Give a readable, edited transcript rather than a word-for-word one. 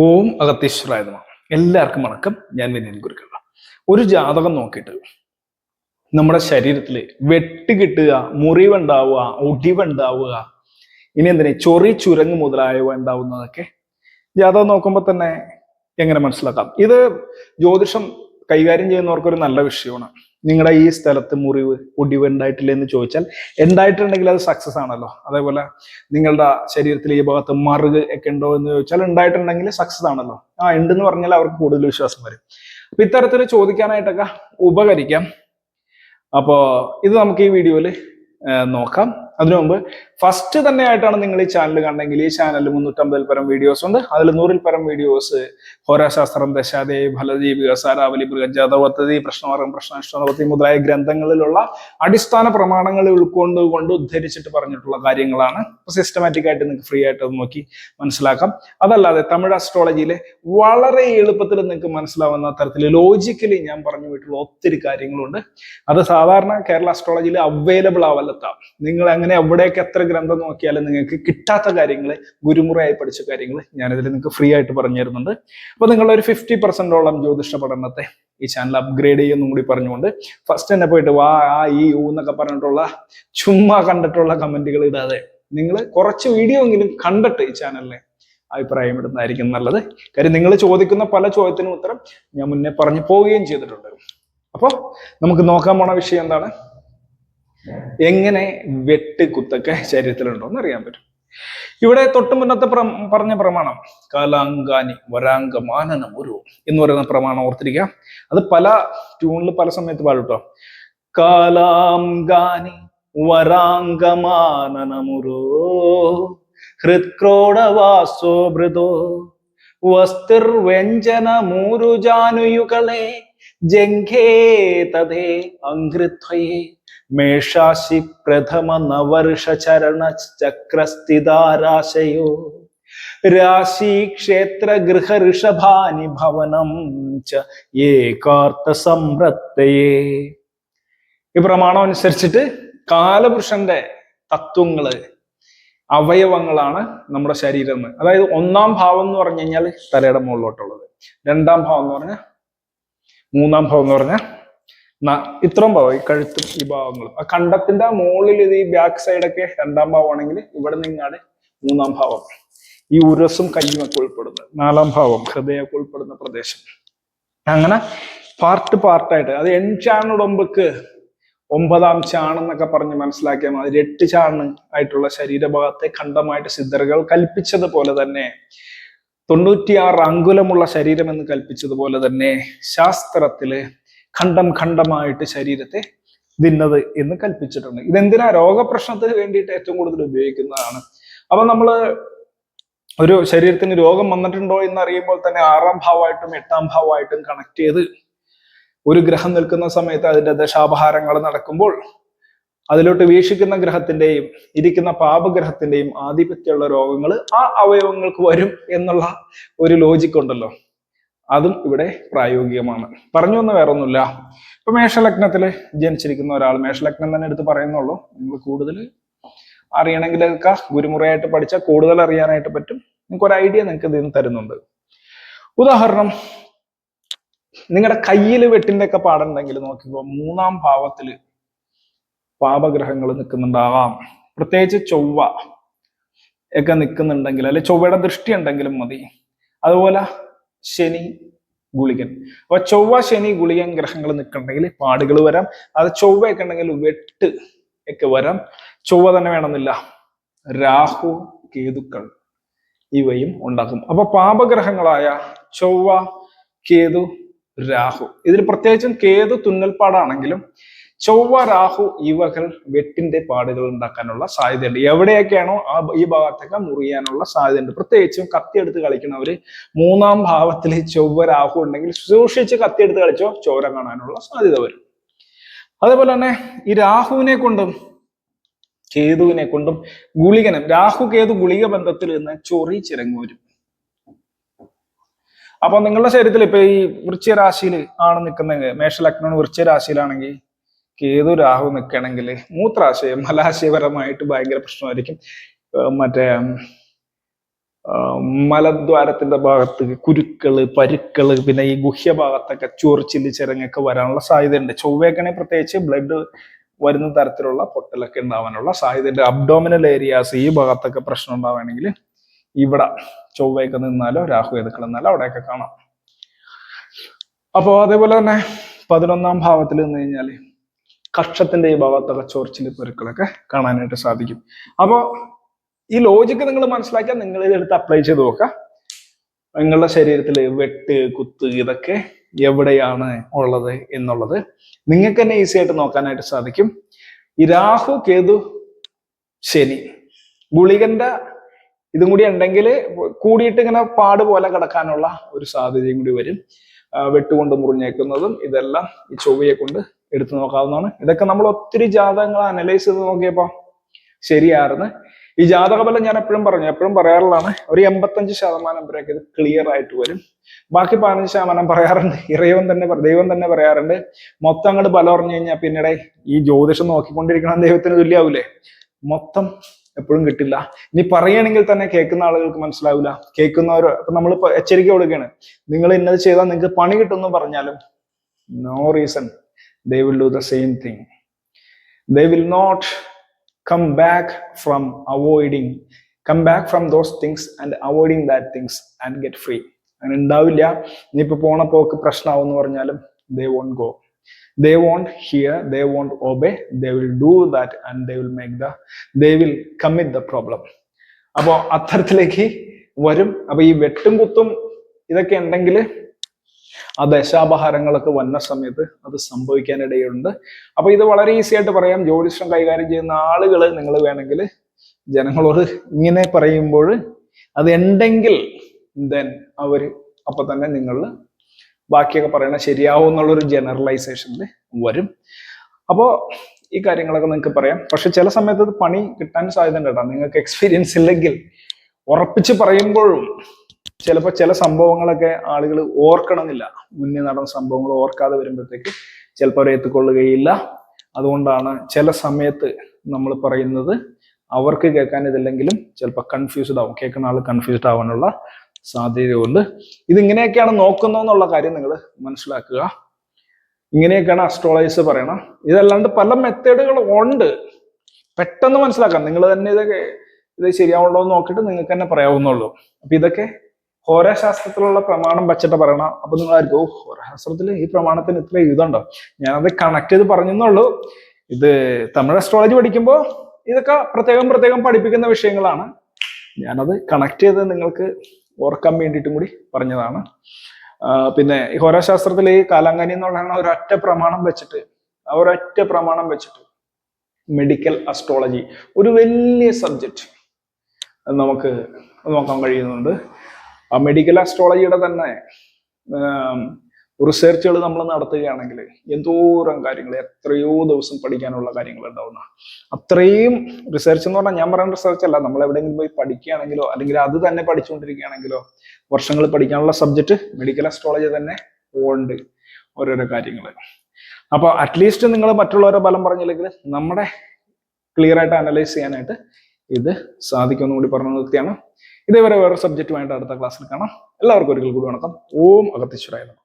ഓം അഗത്തീശ്വരായ നമഃ. എല്ലാവർക്കും വണക്കം. ഞാൻ വിനയൻ ഗുരുക്കൾ. ഒരു ജാതകം നോക്കിയിട്ട് നമ്മുടെ ശരീരത്തിൽ വെട്ട് കിട്ടുക, മുറിവുണ്ടാവുക, ഒടിവുണ്ടാവുക, ഇനി എന്തിനാ ചൊറി ചുരങ്ങ് മുതലായവ ഉണ്ടാവുന്നതൊക്കെ ജാതകം നോക്കുമ്പോൾ തന്നെ എങ്ങനെ മനസ്സിലാക്കാം? ഇത് ജ്യോതിഷം കൈകാര്യം ചെയ്യുന്നവർക്ക് ഒരു നല്ല വിഷയമാണ്. നിങ്ങളുടെ ഈ സ്ഥലത്ത് മുറിവ് ഒടിവ് ഉണ്ടായിട്ടില്ല എന്ന് ചോദിച്ചാൽ ഉണ്ടായിട്ടുണ്ടെങ്കിൽ അത് സക്സസ് ആണല്ലോ. അതേപോലെ നിങ്ങളുടെ ശരീരത്തിൽ ഈ ഭാഗത്ത് മറുക് ഒക്കെ ഉണ്ടോ എന്ന് ചോദിച്ചാൽ ഉണ്ടായിട്ടുണ്ടെങ്കിൽ സക്സസ് ആണല്ലോ. ഉണ്ടെന്ന് പറഞ്ഞാൽ അവർക്ക് കൂടുതൽ വിശ്വാസം വരും. അപ്പൊ ഇത്തരത്തിൽ ചോദിക്കാനായിട്ടൊക്കെ ഉപകരിക്കാം. അപ്പോ ഇത് നമുക്ക് ഈ വീഡിയോയിൽ നോക്കാം. അതിനു മുമ്പ് ഫസ്റ്റ് തന്നെ ആയിട്ടാണ് നിങ്ങൾ ഈ ചാനൽ കണ്ടെങ്കിൽ ഈ ചാനലിൽ 350 പരം വീഡിയോസ് ഉണ്ട്. അതിൽ 100 പരം വീഡിയോസ് ഹോരാശാസ്ത്രം, ദശാദേവി, ഫലദീപിക, സാരാവലി, ബൃഹജാതപദ്ധതി, പ്രശ്നമാർഗം, പ്രശ്നാഷ്ടപദ്ധതി മുതലായ ഗ്രന്ഥങ്ങളിലുള്ള അടിസ്ഥാന പ്രമാണങ്ങൾ ഉൾക്കൊണ്ടുകൊണ്ട് ഉദ്ധരിച്ചിട്ട് പറഞ്ഞിട്ടുള്ള കാര്യങ്ങളാണ്. സിസ്റ്റമാറ്റിക് ആയിട്ട് നിങ്ങൾക്ക് ഫ്രീ ആയിട്ട് അത് നോക്കി മനസ്സിലാക്കാം. അതല്ലാതെ തമിഴ് അസ്ട്രോളജിയിലെ വളരെ എളുപ്പത്തിൽ നിങ്ങൾക്ക് മനസ്സിലാവുന്ന തരത്തിൽ ലോജിക്കലി ഞാൻ പറഞ്ഞു പോയിട്ടുള്ള ഒത്തിരി കാര്യങ്ങളുണ്ട്. അത് സാധാരണ കേരള അസ്ട്രോളജിയിൽ അവൈലബിൾ ആവല്ലത്താം. നിങ്ങൾ അങ്ങനെ എവിടെയൊക്കെ എത്ര ഗ്രന്ഥം നോക്കിയാലും നിങ്ങൾക്ക് കിട്ടാത്ത കാര്യങ്ങൾ, ഗുരുമുറയായി പഠിച്ച കാര്യങ്ങൾ ഞാനിതിൽ നിങ്ങൾക്ക് ഫ്രീ ആയിട്ട് പറഞ്ഞു തരുന്നുണ്ട്. അപ്പൊ നിങ്ങളുടെ ഒരു 50% ജ്യോതിഷ പഠനത്തെ ഈ ചാനൽ അപ്ഗ്രേഡ് ചെയ്യുന്നും കൂടി പറഞ്ഞുകൊണ്ട് ഫസ്റ്റ് തന്നെ പോയിട്ട് വാ ഈ എന്നൊക്കെ പറഞ്ഞിട്ടുള്ള ചുമ്മാ കണ്ടിട്ടുള്ള കമന്റുകൾ ഇടാതെ നിങ്ങൾ കുറച്ച് വീഡിയോ എങ്കിലും കണ്ടിട്ട് ഈ ചാനലിനെ അഭിപ്രായം ഇടുന്നതായിരിക്കും നല്ലത്. കാര്യം നിങ്ങൾ ചോദിക്കുന്ന പല ചോദ്യത്തിനും ഉത്തരം ഞാൻ മുന്നേ പറഞ്ഞു പോവുകയും ചെയ്തിട്ടുണ്ട്. അപ്പോൾ നമുക്ക് നോക്കാൻ പോണ വിഷയം എന്താണ്? എങ്ങനെ വെട്ട് കുത്തൊക്കെ ശരീരത്തിലുണ്ടോ എന്ന് അറിയാൻ പറ്റും. ഇവിടെ തൊട്ട് മുന്നത്തെ പറഞ്ഞ പ്രമാണം കാലാങ്കാനി വരാങ്കമാനനം ഒരു എന്ന് പറയുന്ന പ്രമാണം ഓർത്തിരിക്കുക. അത് പല ട്യൂണിൽ പല സമയത്ത് പാടും കേട്ടോ. കാലാംഗാനി വരാങ്കമാനനമുരോ ഹൃത്ക്രോഡവാസോ മൃദോ വസ്തിർവ്യഞ്ജന മൂരുജാനുയുകളെ ജംഘേ തദേ അംഘൃത്വയേ മേഷാശി പ്രഥമ നവർഷ ചരണ ചക്രസ്ഥിതാരാശയോ രാശി ക്ഷേത്ര ഗൃഹ ഋഷഭാനി ഭവനം ച ഏകാർത്ഥ സംവൃത്തയേ. ഈ പ്രമാണം അനുസരിച്ചിട്ട് കാലപുരുഷന്റെ തത്വങ്ങള്, അവയവങ്ങളാണ് നമ്മുടെ ശരീരം. അതായത് ഒന്നാം ഭാവം എന്ന് പറഞ്ഞു കഴിഞ്ഞാൽ തലയുടെ മുകളിലോട്ടുള്ളത്, രണ്ടാം ഭാവം എന്ന് പറഞ്ഞാൽ, മൂന്നാം ഭാവം എന്ന് പറഞ്ഞാൽ ഇത്രയും ഭാവം, ഈ കഴുത്തും ഈ ഭാവങ്ങളും. ആ കണ്ടത്തിന്റെ മുകളിൽ ഇത് ഈ ബാക്ക് സൈഡൊക്കെ രണ്ടാം ഭാവമാണെങ്കിൽ ഇവിടെ നിങ്ങാട് മൂന്നാം ഭാവം, ഈ ഉരസും കയ്യുമൊക്കെ ഉൾപ്പെടുന്നത്. നാലാം ഭാവം ഹൃദയമൊക്കെ ഉൾപ്പെടുന്ന പ്രദേശം. അങ്ങനെ പാർട്ടായിട്ട് അത് എൺചാണുടമ്പക്ക് 9ാം ചാണെന്നൊക്കെ പറഞ്ഞ് മനസ്സിലാക്കിയാൽ മതി. 8 ചാണ് ആയിട്ടുള്ള ശരീരഭാഗത്തെ ഖണ്ഡമായിട്ട് സിദ്ധറുകൾ കൽപ്പിച്ചതുപോലെ തന്നെ 96 അങ്കുലമുള്ള ശരീരം എന്ന് കൽപ്പിച്ചതുപോലെ തന്നെ ശാസ്ത്രത്തില് ഖണ്ഡമായിട്ട് ശരീരത്തെ തിന്നത് എന്ന് കൽപ്പിച്ചിട്ടുണ്ട്. ഇതെന്തിനാ? രോഗപ്രശ്നത്തിന് വേണ്ടിയിട്ട് ഏറ്റവും കൂടുതൽ ഉപയോഗിക്കുന്നതാണ്. അപ്പൊ നമ്മള് ഒരു ശരീരത്തിന് രോഗം വന്നിട്ടുണ്ടോ എന്ന് അറിയുമ്പോൾ തന്നെ 6ാം ഭാവമായിട്ടും 8ാം ഭാവമായിട്ടും കണക്ട് ചെയ്ത് ഒരു ഗ്രഹം നിൽക്കുന്ന സമയത്ത് അതിന്റെ ദശാപഹാരങ്ങൾ നടക്കുമ്പോൾ അതിലോട്ട് വീക്ഷിക്കുന്ന ഗ്രഹത്തിന്റെയും ഇരിക്കുന്ന പാപഗ്രഹത്തിന്റെയും ആധിപത്യമുള്ള രോഗങ്ങൾ ആ അവയവങ്ങൾക്ക് വരും എന്നുള്ള ഒരു ലോജിക് ഉണ്ടല്ലോ, അതും ഇവിടെ പ്രായോഗികമാണ്. പറഞ്ഞു വന്ന വേറെ ഒന്നുമില്ല. ഇപ്പൊ മേഷലഗ്നത്തില് ജനിച്ചിരിക്കുന്ന ഒരാൾ, മേഷലഗ്നം തന്നെ എടുത്ത് പറയുന്നുള്ളൂ, നിങ്ങൾ കൂടുതൽ അറിയണമെങ്കിലൊക്കെ ഗുരുമുറയായിട്ട് പഠിച്ചാൽ കൂടുതൽ അറിയാനായിട്ട് പറ്റും. നിങ്ങൾക്ക് ഒരു ഐഡിയ നിങ്ങൾക്ക് ഇതിന് തരുന്നുണ്ട്. ഉദാഹരണം, നിങ്ങളുടെ കയ്യിൽ വെട്ടിന്റെ ഒക്കെ പാടുണ്ടെങ്കിൽ നോക്കിക്കോ, 3ാം ഭാവത്തില് പാപഗ്രഹങ്ങൾ നിൽക്കുന്നുണ്ടാവാം. പ്രത്യേകിച്ച് ചൊവ്വ ഒക്കെ നിൽക്കുന്നുണ്ടെങ്കിൽ, അല്ലെ ചൊവ്വയുടെ ദൃഷ്ടി ഉണ്ടെങ്കിലും മതി. അതുപോലെ ശനി, ഗുളികൻ. അപ്പൊ ചൊവ്വ, ശനി, ഗുളികൻ ഗ്രഹങ്ങൾ നിൽക്കണമെങ്കിൽ പാടുകൾ വരാം. അത് ചൊവ്വയൊക്കെ ഉണ്ടെങ്കിൽ വെട്ട് ഒക്കെ വരാം. ചൊവ്വ തന്നെ വേണമെന്നില്ല, രാഹു, കേതുക്കൾ ഇവയും ഉണ്ടാക്കും. അപ്പൊ പാപഗ്രഹങ്ങളായ ചൊവ്വ, കേതു, രാഹു, ഇതിൽ പ്രത്യേകിച്ചും കേതു തുന്നൽപ്പാടാണെങ്കിലും ചൊവ്വ, രാഹു ഇവകൾ വെട്ടിന്റെ പാടുകൾ ഉണ്ടാക്കാനുള്ള സാധ്യതയുണ്ട്. എവിടെയൊക്കെയാണോ ഈ ഭാഗത്തൊക്കെ മുറിയാനുള്ള സാധ്യതയുണ്ട്. പ്രത്യേകിച്ചും കത്തിയെടുത്ത് കളിക്കുന്നവര് 3ാം ഭാവത്തിൽ ചൊവ്വ, രാഹു ഉണ്ടെങ്കിൽ സൂക്ഷിച്ച് കത്തിയെടുത്ത് കളിച്ചോ ചോര കാണാനുള്ള സാധ്യത വരും. അതേപോലെ തന്നെ ഈ രാഹുവിനെ കൊണ്ടും കേതുവിനെ കൊണ്ടും ഗുളികനും, രാഹു കേതു ഗുളിക ബന്ധത്തിൽ നിന്ന് ചൊറി ചിരങ്ങ് വരും. അപ്പൊ നിങ്ങളുടെ ശരീരത്തിൽ ഇപ്പൊ ഈ വൃശ്ചിക രാശിയിൽ ആണ് നിൽക്കുന്നത്, മേഷലഗ്നം വൃശ്ചിക രാശിയിലാണെങ്കിൽ കേതു, രാഹു നിൽക്കണമെങ്കിൽ മൂത്രാശയം, മലാശയപരമായിട്ട് ഭയങ്കര പ്രശ്നമായിരിക്കും. മറ്റേ മലദ്വാരത്തിന്റെ ഭാഗത്ത് കുരുക്കള്, പരുക്കള്, പിന്നെ ഈ ഗുഹ്യഭാഗത്തൊക്കെ ചൊറിച്ചില്, ചിരങ്ങൊക്കെ വരാനുള്ള സാധ്യതയുണ്ട്. ചൊവ്വയൊക്കെ പ്രത്യേകിച്ച് ബ്ലഡ് വരുന്ന തരത്തിലുള്ള പൊട്ടലൊക്കെ ഉണ്ടാവാനുള്ള സാധ്യതയുണ്ട്. അബ്ഡോമിനൽ ഏരിയാസ് ഈ ഭാഗത്തൊക്കെ പ്രശ്നം ഉണ്ടാവുകയാണെങ്കിൽ ഇവിടെ ചൊവ്വയൊക്കെ നിന്നാലോ രാഹു ഏതൊക്കെ നിന്നാലോ അവിടെയൊക്കെ കാണാം. അപ്പോൾ അതേപോലെ തന്നെ 11ാം ഭാവത്തിൽ നിന്ന് കഴിഞ്ഞാല് കക്ഷത്തിന്റെ ഈ ഭാഗത്തൊക്കെ ചൊറിച്ചില്, പെരുക്കളൊക്കെ കാണാനായിട്ട് സാധിക്കും. അപ്പോൾ ഈ ലോജിക്ക് നിങ്ങൾ മനസ്സിലാക്കിയാൽ നിങ്ങൾ ഇതെടുത്ത് അപ്ലൈ ചെയ്ത് നോക്കുക. നിങ്ങളുടെ ശരീരത്തിൽ വെട്ട്, കുത്ത് ഇതൊക്കെ എവിടെയാണ് ഉള്ളത് എന്നുള്ളത് നിങ്ങൾക്ക് തന്നെ ഈസി ആയിട്ട് നോക്കാനായിട്ട് സാധിക്കും. ഈ രാഹു, കേതു, ശനി ഗുളികന്റെ ഇതും കൂടി ഉണ്ടെങ്കിൽ കൂടിയിട്ട് ഇങ്ങനെ പാട് പോലെ കിടക്കാനുള്ള ഒരു സാധ്യതയും കൂടി വരും. വെട്ടുകൊണ്ട് മുറിഞ്ഞേക്കുന്നതും ഇതെല്ലാം ഈ ചൊവ്വയെ കൊണ്ട് എടുത്തു നോക്കാവുന്നതാണ്. ഇതൊക്കെ നമ്മൾ ഒത്തിരി ജാതകങ്ങൾ അനലൈസ് ചെയ്ത് നോക്കിയപ്പോ ശരിയായിരുന്നു. ഈ ജാതകഫലം ഞാൻ എപ്പോഴും പറയാറുള്ളതാണ്, ഒരു 85% വരെയൊക്കെ ഇത് ക്ലിയർ ആയിട്ട് വരും. ബാക്കി 15% പറയാറുണ്ട്, ദൈവം തന്നെ പറയാറുണ്ട്, മൊത്തം അങ്ങോട്ട് ബലം പറഞ്ഞു കഴിഞ്ഞാൽ പിന്നീട് ഈ ജ്യോതിഷം നോക്കിക്കൊണ്ടിരിക്കണം ദൈവത്തിന് തുല്യാവൂലേ. മൊത്തം എപ്പോഴും കിട്ടില്ല. ഇനി പറയുകയാണെങ്കിൽ തന്നെ കേൾക്കുന്ന ആളുകൾക്ക് മനസ്സിലാവില്ല. കേൾക്കുന്നവർ ഇപ്പൊ നമ്മളിപ്പോ എച്ചരിക്ക കൊടുക്കുകയാണ്, നിങ്ങൾ ഇന്നത് ചെയ്താൽ നിങ്ങൾക്ക് പണി കിട്ടുമെന്ന് പറഞ്ഞാലും no reason they will do the same thing. They will not come back from those things and avoiding that things and get free. അങ്ങനെ ഉണ്ടാവില്ല. ഇനിയിപ്പോ പോണ പോക്ക് പ്രശ്നമാവും എന്ന് പറഞ്ഞാലും they won't go. They won't hear, they won't obey, they will do that and they will commit the problem. അപ്പോൾ അത്തരത്തിലേക്ക് വരും. അപ്പൊ ഈ വെട്ടും കുത്തും ഇതൊക്കെ ഉണ്ടെങ്കിൽ ആ ദശാപഹാരങ്ങളൊക്കെ വന്ന സമയത്ത് അത് സംഭവിക്കാനിടയുണ്ട്. അപ്പൊ ഇത് വളരെ ഈസി ആയിട്ട് പറയാം. ജ്യോതിഷം കൈകാര്യം ചെയ്യുന്ന ആളുകൾ നിങ്ങൾ വേണമെങ്കിൽ ജനങ്ങളോട് ഇങ്ങനെ പറയുമ്പോൾ അത് ഉണ്ടെങ്കിൽ ദെൻ അവര് അപ്പൊ തന്നെ നിങ്ങൾ ബാക്കിയൊക്കെ പറയണ ശരിയാവും എന്നുള്ളൊരു ജനറലൈസേഷനിൽ വരും. അപ്പോൾ ഈ കാര്യങ്ങളൊക്കെ നിങ്ങൾക്ക് പറയാം. പക്ഷെ ചില സമയത്ത് അത് പണി കിട്ടാൻ സാധ്യത ഉണ്ട് കേട്ടോ. നിങ്ങൾക്ക് എക്സ്പീരിയൻസ് ഇല്ലെങ്കിൽ ഉറപ്പിച്ച് പറയുമ്പോഴും ചിലപ്പോൾ ചില സംഭവങ്ങളൊക്കെ ആളുകൾ ഓർക്കണമെന്നില്ല. മുന്നേ നടന്ന സംഭവങ്ങൾ ഓർക്കാതെ വരുമ്പോഴത്തേക്ക് ചിലപ്പോൾ അവരെ എത്തിക്കൊള്ളുകയില്ല. അതുകൊണ്ടാണ് ചില സമയത്ത് നമ്മൾ പറയുന്നത് അവർക്ക് കേൾക്കാൻ ഇതില്ലെങ്കിലും ചിലപ്പോൾ കൺഫ്യൂസ്ഡ് ആവും, കേൾക്കുന്ന ആൾ കൺഫ്യൂസ്ഡ് ആവാനുള്ള സാധ്യതയുണ്ട്. ഇതിങ്ങനെയൊക്കെയാണ് നോക്കുന്നതെന്നുള്ള കാര്യം നിങ്ങൾ മനസ്സിലാക്കുക. ഇങ്ങനെയൊക്കെയാണ് അസ്ട്രോളജേഴ്സ് പറയണം. ഇതല്ലാണ്ട് പല മെത്തേഡുകളും ഉണ്ട്, പെട്ടെന്ന് മനസ്സിലാക്കാം. നിങ്ങൾ തന്നെ ഇത് ശരിയാവുണ്ടോ എന്ന് നോക്കിയിട്ട് നിങ്ങൾക്ക് തന്നെ പറയാവുന്നുള്ളൂ. അപ്പൊ ഇതൊക്കെ ഹോരാശാസ്ത്രത്തിലുള്ള പ്രമാണം വെച്ചിട്ട് പറയണം. അപ്പൊ നിങ്ങളായിരിക്കും, ഓ ഹോരാശാസ്ത്രത്തിൽ ഈ പ്രമാണത്തിന് ഇത്ര ഇതുണ്ടോ, ഞാനത് കണക്ട് ചെയ്ത് പറഞ്ഞെന്നുള്ളൂ. ഇത് തമിഴ് അസ്ട്രോളജി പഠിക്കുമ്പോൾ ഇതൊക്കെ പ്രത്യേകം പഠിപ്പിക്കുന്ന വിഷയങ്ങളാണ്. ഞാനത് കണക്ട് ചെയ്ത് നിങ്ങൾക്ക് ഓർക്കാൻ വേണ്ടിയിട്ടും കൂടി പറഞ്ഞതാണ്. പിന്നെ ഈ ഹോരാശാസ്ത്രത്തിൽ ഈ കാലാങ്കനി എന്ന് പറയുന്ന ഒരൊറ്റ പ്രമാണം വെച്ചിട്ട് മെഡിക്കൽ അസ്ട്രോളജി ഒരു വലിയ സബ്ജക്റ്റ് നമുക്ക് നോക്കാൻ കഴിയുന്നുണ്ട്. ആ മെഡിക്കൽ അസ്ട്രോളജിയുടെ തന്നെ റിസർച്ചുകൾ നമ്മൾ നടത്തുകയാണെങ്കിൽ എന്തോരം കാര്യങ്ങൾ, എത്രയോ ദിവസം പഠിക്കാനുള്ള കാര്യങ്ങൾ ഉണ്ടാവുന്ന അത്രയും റിസർച്ച് എന്ന് പറഞ്ഞാൽ, ഞാൻ പറയുന്ന റിസർച്ച് അല്ല, നമ്മൾ എവിടെയെങ്കിലും പോയി പഠിക്കുകയാണെങ്കിലോ അല്ലെങ്കിൽ അത് തന്നെ പഠിച്ചുകൊണ്ടിരിക്കുകയാണെങ്കിലോ വർഷങ്ങൾ പഠിക്കാനുള്ള സബ്ജക്റ്റ് മെഡിക്കൽ അസ്ട്രോളജി തന്നെ ഉണ്ട്, ഓരോരോ കാര്യങ്ങൾ. അപ്പൊ അറ്റ്ലീസ്റ്റ് നിങ്ങൾ മറ്റുള്ളവരെ ഫലം പറഞ്ഞില്ലെങ്കിൽ നമ്മുടെ ക്ലിയർ ആയിട്ട് അനലൈസ് ചെയ്യാനായിട്ട് ഇത് സാധിക്കുമെന്ന് കൂടി പറഞ്ഞു നിർത്തിയാണ്. ഇതേവരെ വേറെ സബ്ജക്റ്റുമായിട്ട് അടുത്ത ക്ലാസ്സിൽ കാണാം. എല്ലാവർക്കും ഒരിക്കൽ കൂടി വണക്കം. ഓം അഗത്തീശ്വരായ നമഃ.